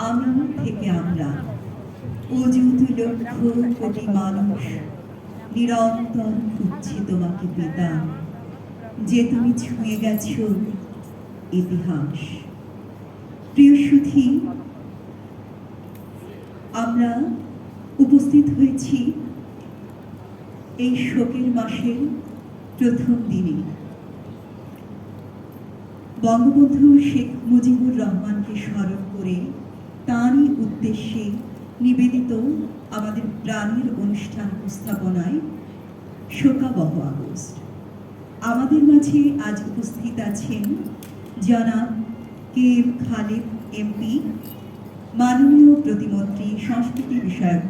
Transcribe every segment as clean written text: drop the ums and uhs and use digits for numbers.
আমি থেকে আমরা অযুত লক্ষ কোটি মানুষ নিরন্তর খুঁজছি তোমাকে পিতা, যে তুমি ছুঁয়ে গেছ ইতিহাস। প্রিয় সুধী, আমরা উপস্থিত হয়েছি এই শোকের মাসের প্রথম দিনে। বঙ্গবন্ধু শেখ মুজিবুর রহমানকে স্মরণ করে তাঁরই উদ্দেশ্যে নিবেদিত আমাদের প্রাণের অনুষ্ঠান উপস্থাপনায় শোকাবহ আগস্ট। আমাদের মাঝে আজ উপস্থিত আছেন জনাব কে এম খালেদ এমপি, মাননীয় প্রতিমন্ত্রী সংস্কৃতি বিষয়ক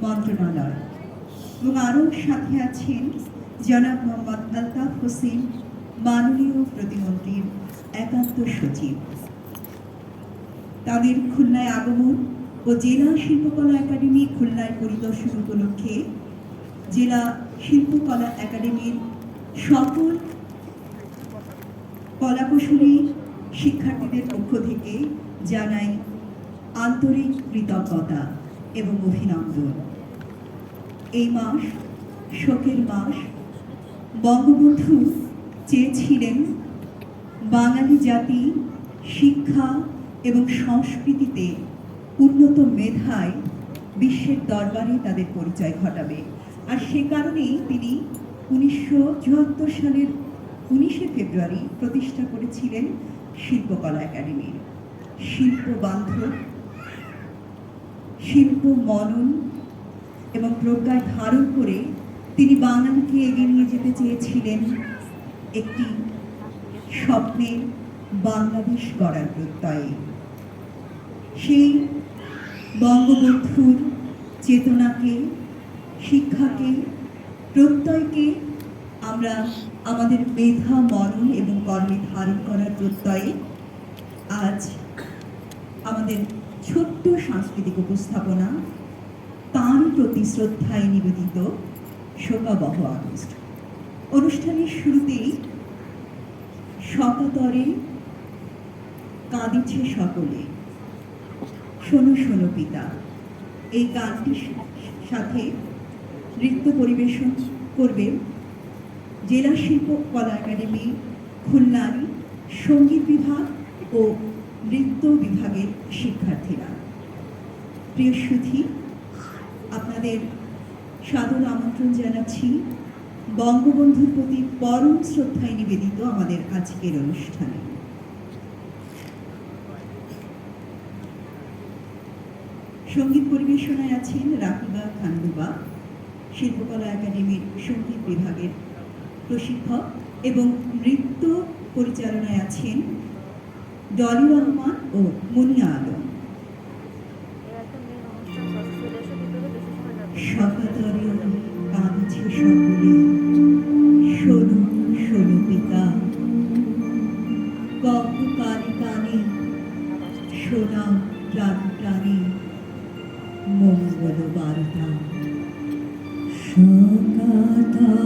মন্ত্রণালয়, এবং আরও সাথে আছেন জনাব মোহাম্মদ আলতাফ হোসেন, মাননীয় প্রতিমন্ত্রীর একান্ত সচিব। তাদের খুলনায় আগমন ও জেলা শিল্পকলা একাডেমি খুলনায় পরিদর্শন উপলক্ষে জেলা শিল্পকলা একাডেমির সকল কলাকুশলী শিক্ষার্থীদের পক্ষ থেকে জানাই আন্তরিক কৃতজ্ঞতা এবং অভিনন্দন। এই মাস শোকের মাস। বঙ্গবন্ধু চেয়েছিলেন বাঙালি জাতি শিক্ষা এবং সংস্কৃতিতে উন্নত মেধায় বিশ্বের দরবারে তাদের পরিচয় ঘটাবে। আর সে কারণেই তিনি 1974 সালের 19শে ফেব্রুয়ারি প্রতিষ্ঠা করেছিলেন শিল্পকলা একাডেমি। শিল্প বান্ধব, শিল্প মনন এবং প্রজ্ঞায় ধারণ করে তিনি বাঙালিকে এগিয়ে নিয়ে যেতে চেয়েছিলেন একটি স্বপ্নের বাংলাদেশ গড়ার প্রত্যয়ে। সেই বঙ্গবন্ধুর চেতনাকে, শিক্ষাকে, প্রত্যয়কে আমরা আমাদের মেধা মনন এবং কর্মে ধারণ করার প্রত্যয়ে আজ আমাদের ছোট্ট সাংস্কৃতিক উপস্থাপনা তাঁর প্রতি শ্রদ্ধায় নিবেদিত শোকাবহ আগস্ট। অনুষ্ঠানের শুরুতেই সকাতরে কাঁদিছে সকলে, শোনো শোনো পিতা, এই গানটির সাথে নৃত্য পরিবেশন করবেন জেলা শিল্পকলা একাডেমি খুলনার সঙ্গীত বিভাগ ও নৃত্য বিভাগের শিক্ষার্থীরা। প্রিয় সুধী, আপনাদের সাদর আমন্ত্রণ জানাচ্ছি বঙ্গবন্ধুর প্রতি পরম শ্রদ্ধায় নিবেদিত আমাদের আজকের অনুষ্ঠানে। সঙ্গীত পরিবেশনায় আছেন রাকিবা খানদুবা, শিল্পকলা একাডেমির সঙ্গীত বিভাগের প্রশিক্ষক, এবং নৃত্য পরিচালনায় আছেন ডলি রহমান ও মুনিয়া আলম। সকাতরে কাঁদছে সকলে, শোনো শোনো পিতা, কত কানে কানে শোনা প্রাণ প্রাণে মঙ্গল বার্তা। সকাতরে